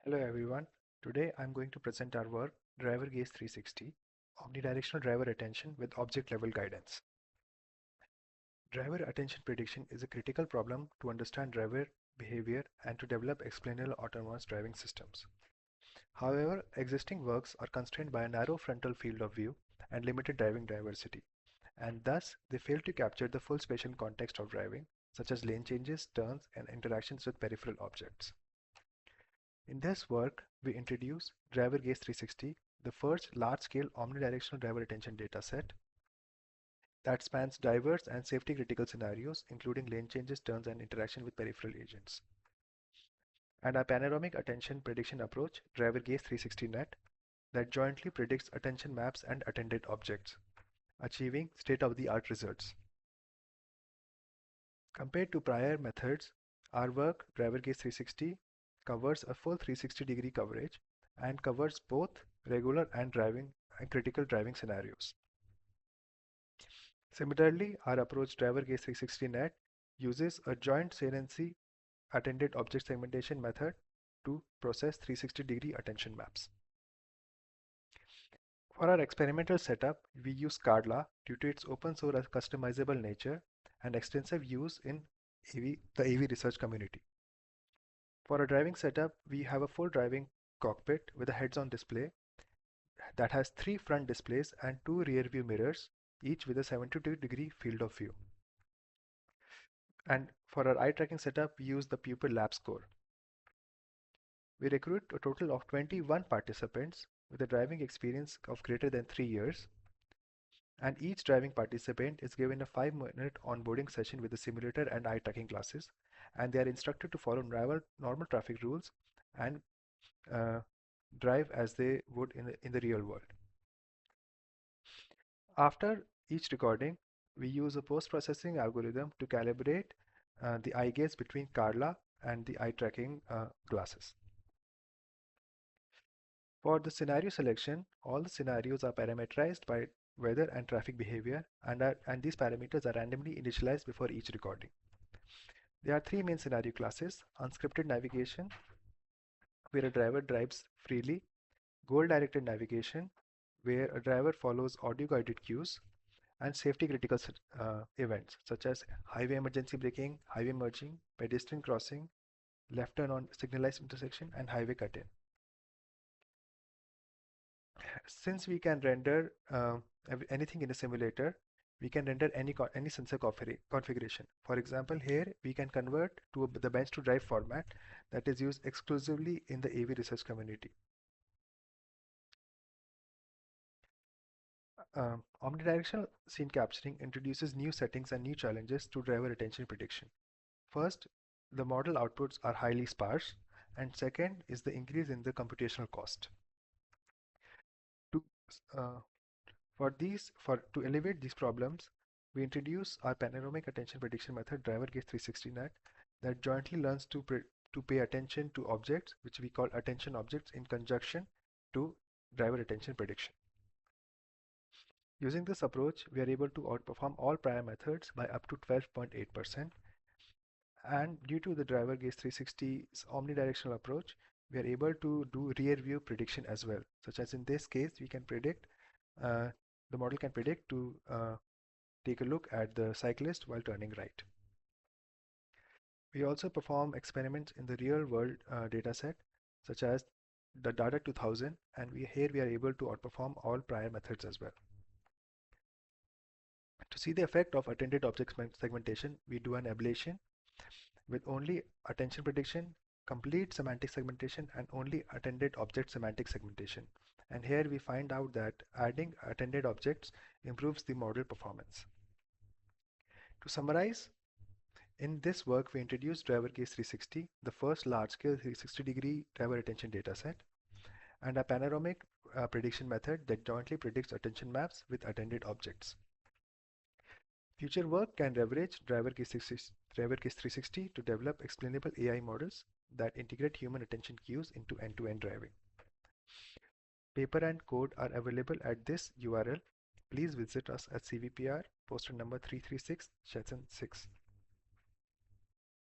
Hello everyone. Today I'm going to present our work DriverGaze360 Omnidirectional Driver Attention with Object Level Guidance. Driver attention prediction is a critical problem to understand driver behavior and to develop explainable autonomous driving systems. However, existing works are constrained by a narrow frontal field of view and limited driving diversity, and thus they fail to capture the full spatial context of driving, such as lane changes, turns, and interactions with peripheral objects. In this work, we introduce DriverGaze360, the first large-scale omnidirectional driver attention dataset that spans diverse and safety-critical scenarios, including lane changes, turns, and interaction with peripheral agents. And our panoramic attention prediction approach, DriverGaze360Net, that jointly predicts attention maps and attended objects, achieving state-of-the-art results. Compared to prior methods, our work, DriverGaze360, covers a full 360-degree coverage and covers both regular and critical driving scenarios. Similarly, our approach DriverGaze360Net uses a joint saliency attended object segmentation method to process 360-degree attention maps. For our experimental setup, we use Cardla due to its open source customizable nature and extensive use in the AV research community. For a driving setup, we have a full driving cockpit with a heads-on display that has 3 front displays and 2 rear view mirrors, each with a 72-degree field of view. And for our eye tracking setup, we use the pupil lab score. We recruit a total of 21 participants with a driving experience of greater than 3 years. And each driving participant is given a 5-minute onboarding session with the simulator and eye tracking classes, and they are instructed to follow normal traffic rules and drive as they would in the real world. After each recording, we use a post-processing algorithm to calibrate the eye gaze between Carla and the eye tracking glasses. For the scenario selection, all the scenarios are parameterized by weather and traffic behavior, and these parameters are randomly initialized before each recording. There are 3 main scenario classes: unscripted navigation, where a driver drives freely; goal-directed navigation, where a driver follows audio-guided cues; and safety-critical events such as highway emergency braking, highway merging, pedestrian crossing, left turn on signalized intersection, and highway cut-in. Since we can render anything in a simulator, we can render any sensor configuration. For example, here we can convert to the bench to drive format that is used exclusively in the AV research community. Omnidirectional scene capturing introduces new settings and new challenges to driver attention prediction. First, the model outputs are highly sparse, and second is the increase in the computational cost. To elevate these problems, we introduce our panoramic attention prediction method DriverGaze360Net that jointly learns to pay attention to objects, which we call attention objects, in conjunction to driver attention prediction. Using this approach, we are able to outperform all prior methods by up to 12.8%. And due to the DriverGaze360's omnidirectional approach, we are able to do rear view prediction as well, such as in this case, we can predict the model can predict to take a look at the cyclist while turning right. We also perform experiments in the real world dataset, such as the Data 2000, and here we are able to outperform all prior methods as well. To see the effect of attended object segmentation, we do an ablation with only attention prediction, complete semantic segmentation, and only attended object semantic segmentation. And here we find out that adding attended objects improves the model performance. To summarize, in this work we introduced DriverGaze360, the first large-scale 360-degree driver attention dataset, and a panoramic prediction method that jointly predicts attention maps with attended objects. Future work can leverage DriverGaze360 to develop explainable AI models that integrate human attention cues into end-to-end driving. Paper and code are available at this URL. Please visit us at CVPR, poster number 336, Session 6.